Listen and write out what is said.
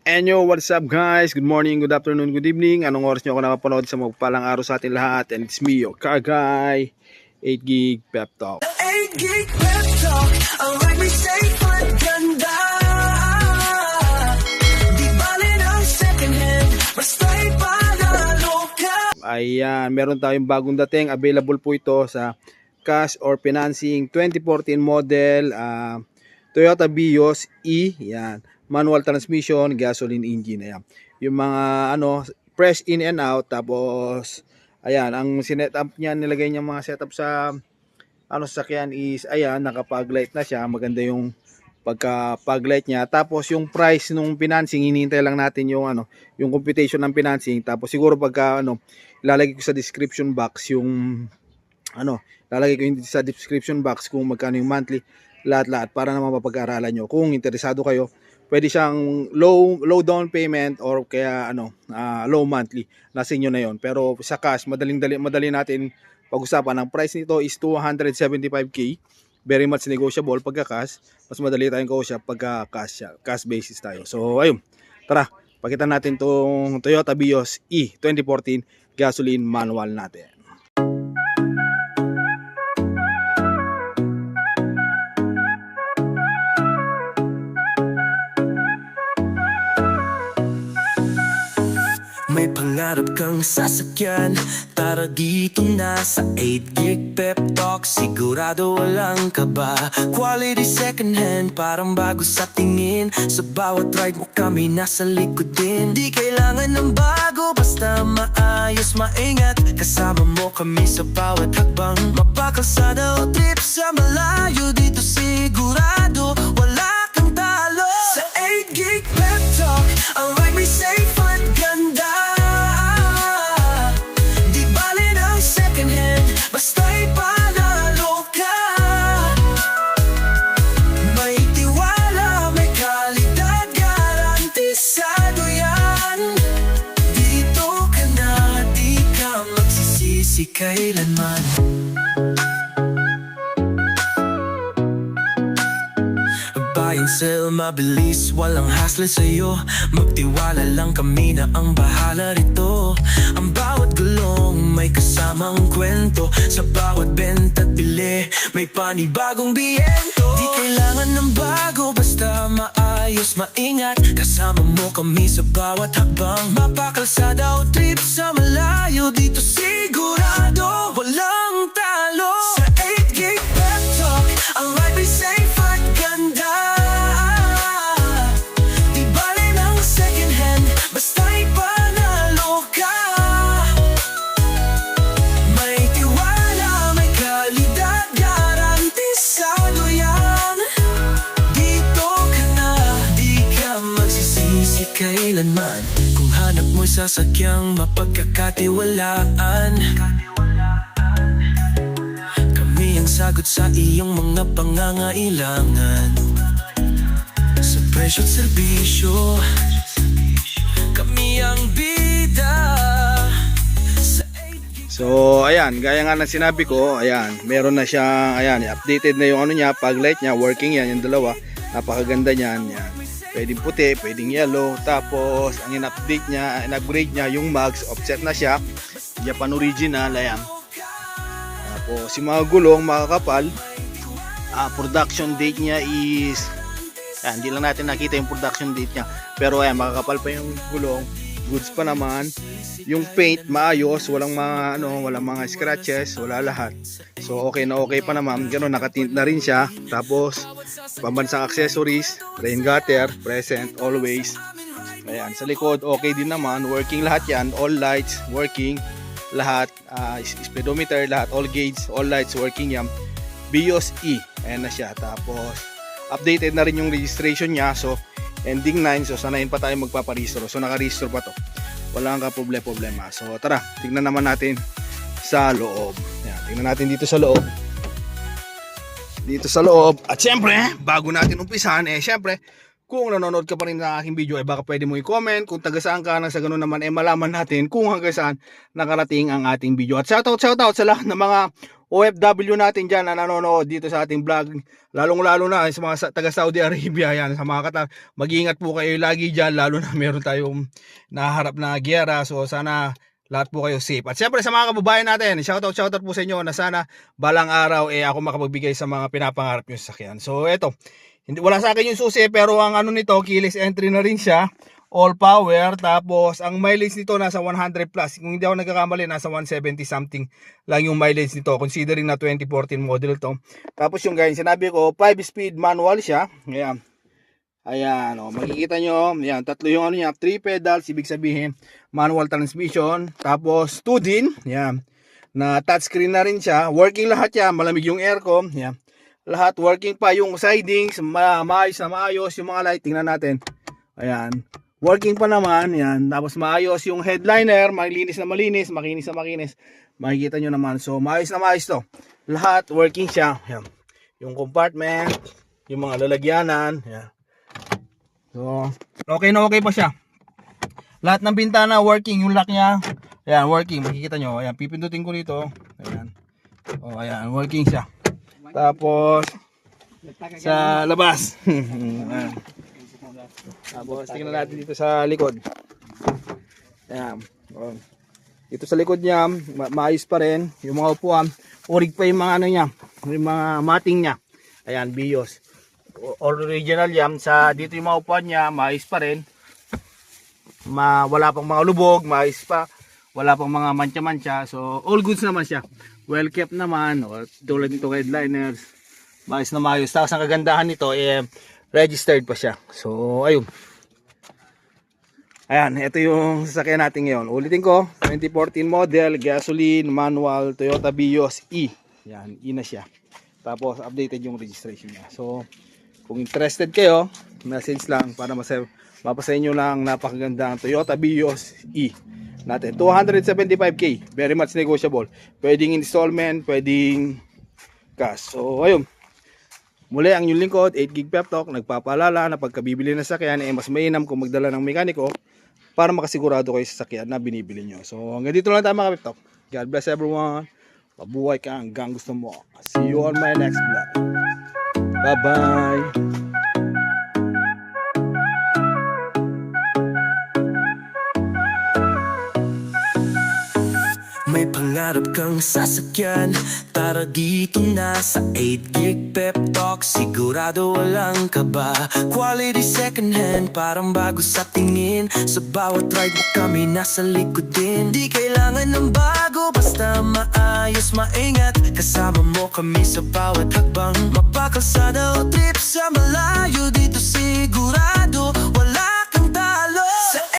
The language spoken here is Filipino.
And yo, what's up guys? Good morning, good afternoon, good evening. Anong oras nyo ako nakapanood sa magpalang araw sa atin lahat? And it's me, your car guy, 8 gig pep talk. 8 gig pep talk, ang ride may safe at ganda. Di bali ng second hand, basta ipanalo ka. Ayan, meron tayong bagong dating. Available po ito sa cash or financing 2014 model Toyota Vios E. Yan, manual transmission, gasoline engine. Ayan, yung mga fresh in and out. Tapos ayan, ang sinet-up niya, nilagay niya mga setup sa sasakyan is ayan, nakapag-light na siya. Maganda yung pagka-pag-light niya. Tapos yung price nung financing, hinihintay lang natin yung yung computation ng financing. Tapos siguro pagka ilalagay ko sa description box yung lalagay ko sa description box kung magkano yung monthly, lahat-lahat para naman mapag-aralan nyo. Kung interesado kayo, pwede siyang low down payment or kaya low monthly. Nasa inyo na yon. Pero sa cash, madali natin pag-usapan. Ang price nito is 275k. Very much negotiable pagka cash. Mas madali tayong kausap pagka cash basis tayo. So ayun, tara, pakita natin tong Toyota Vios E 2014 gasoline manual natin. May pangarap kang sasakyan, tara dito na sa 8 gig pep talk. Sigurado walang kaba, quality second hand, parang bago sa tingin. Sa bawat ride mo kami nasa likod din. Di kailangan ng bago, basta maayos, maingat. Kasama mo kami sa bawat hakbang. Mapakalsada o trip sa malayo, dito sigurado wala kang talo. Sa 8 gig pep talk, ang ride may safe at ganda. Basta ipanalo ka. May tiwala, may kalidad, garantisado yan. Dito ka na, di ka magsisisi kailanman. Buy and sell, mabilis, walang hassle sa'yo. Magtiwala lang kami na ang bahala rito. Ang bawat gulong may kasamang kwento. Sa bawat benta at bili, may panibagong biyento. Di kailangan ng bago, basta maayos, maingat. Kasama mo kami sa bawat hakbang. Mapakalsada o trip sa malayo, dito sigurado walang talo. Sa 8 gig pep talk, ang ride may safe at ganda. Di bali ng second hand, basta ipanalo ka. May tiwala, may kalidad, garantisado yan. Dito ka na, di ka magsisisi kailanman. Kung hanap mo'y sasakyang mapagkakatiwalaan, kami ang sagot sa iyong mga pangangailangan. Sa presyo at serbisyo, kami ang bida. So ayan, gaya nga ng sinabi ko, ayan, meron na siyang, ayan, updated na yung niya, pag light niya, working yan, yung dalawa, napakaganda niyan, yan. Pwedeng puti, pwedeng yellow. Tapos ang in-update niya, in-upgrade niya yung mags, offset na siya, Japan original, ayan. Tapos yung mga gulong makakapal, production date niya is ayan, hindi lang natin nakita yung production date niya, pero ayan, makakapal pa yung gulong, goods pa naman. Yung paint maayos, walang mga scratches, wala lahat. So okay na okay pa naman, gano'n, nakatint na rin siya. Tapos pambansang accessories, rain gutter, present, always. Ayan, sa likod okay din naman, working lahat yan, all lights working, lahat, speedometer, lahat, all gauge, all lights working yan. Vios E, ayan na siya. Tapos updated na rin yung registration niya, so ending 9, so sanayin pa tayo magpaparehistro. So nakarehistro pa to, wala kang problema. So tara, tingnan naman natin sa loob. Ayan, tingnan natin dito sa loob. At syempre, bago natin umpisahan, syempre, kung nanonood ka pa rin ng aking video, baka pwede mo i-comment kung taga saan ka, nang sa ganun naman malaman natin kung hanggang saan nakarating ang ating video. At shoutout sa lahat ng mga OFW natin dyan na nanonood dito sa ating vlog, lalong-lalo na sa mga taga Saudi Arabia, yan, sa mga mag-iingat po kayo lagi dyan, lalo na meron tayong naharap na giyera, so sana lahat po kayo safe. At syempre sa mga kababayan natin, shoutout po sa inyo na sana balang araw ako makapagbigay sa mga pinapangarap nyo sa sakyan. So eto, wala sa akin yung susi, pero ang ano nito, keyless entry na rin siya, all power, tapos ang mileage nito nasa 100 plus. Kung hindi ako nagkakamali, nasa 170 something lang yung mileage nito, considering na 2014 model to. Tapos yung guys, sinabi ko, 5-speed manual siya. Ayan, makikita nyo, ayan, tatlo yung ano niya, 3 pedals, ibig sabihin manual transmission. Tapos 2 din, ayan, na touchscreen na rin siya. Working lahat yan, malamig yung aircon, ayan. Lahat working pa, yung sidings, maayos na maayos, yung mga light, tingnan natin. Ayan. Working pa naman, yan. Tapos maayos yung headliner, malinis na malinis, makinis na makinis. Makikita nyo naman. So, maayos na maayos to. Lahat working siya. Yan. Yung compartment, yung mga lalagyanan. Yan. So, okay na okay pa siya. Lahat ng bintana working, yung lock niya. Ayan, working. Makikita nyo. Ayan, pipindutin ko dito. Ayan. O, ayan, working siya. Tapos, sa labas. Ayan. Tapos tingnan natin dito sa likod. Ayan. Dito sa likod niya, maayos pa rin. Yung mga upuan, urig pa yung mga ano niya, yung mga mating niya. Ayan, BIOS. Original yan. Sa dito yung mga upuan niya, maayos pa rin. Wala pang mga lubog, maayos pa. Wala pang mga mancha-mancha. So, all goods naman siya. Well kept naman. Tulad nito headliners. Maayos na maayos. Tapos ang kagandahan nito, registered pa siya. So, ayun. Ayan, ito yung sasakyan natin ngayon. Ulitin ko, 2014 model, gasoline, manual, Toyota Vios E. Yan, E na siya. Tapos, updated yung registration niya. So, kung interested kayo, message lang para mapasa inyo lang napakaganda ang Toyota Vios E natin. 275k, very much negotiable. Pwedeng installment, pwedeng cash. So, ayun. Muli ang yung lingkod, 8GB Pep Talk, nagpapaalala na pagkabibili ng sasakyan, mas mainam kung magdala ng mekaniko para makasigurado kayo sa sasakyan na binibili nyo. So hanggang dito lang tayo mga Pep Talk. God bless everyone. Mabuhay ka hanggang gusto mo. See you on my next vlog. Bye bye. May pangarap kang sasakyan, tara dito na sa 8GB Pep Talk. Sigurado walang kaba, quality second hand, parang bago sa tingin. Sa bawat ride mo kami nasa likod din. Di kailangan ng bago, basta maayos, maingat. Kasama mo kami sa bawat hakbang, mapakalsada o trip sa malayo. Dito sigurado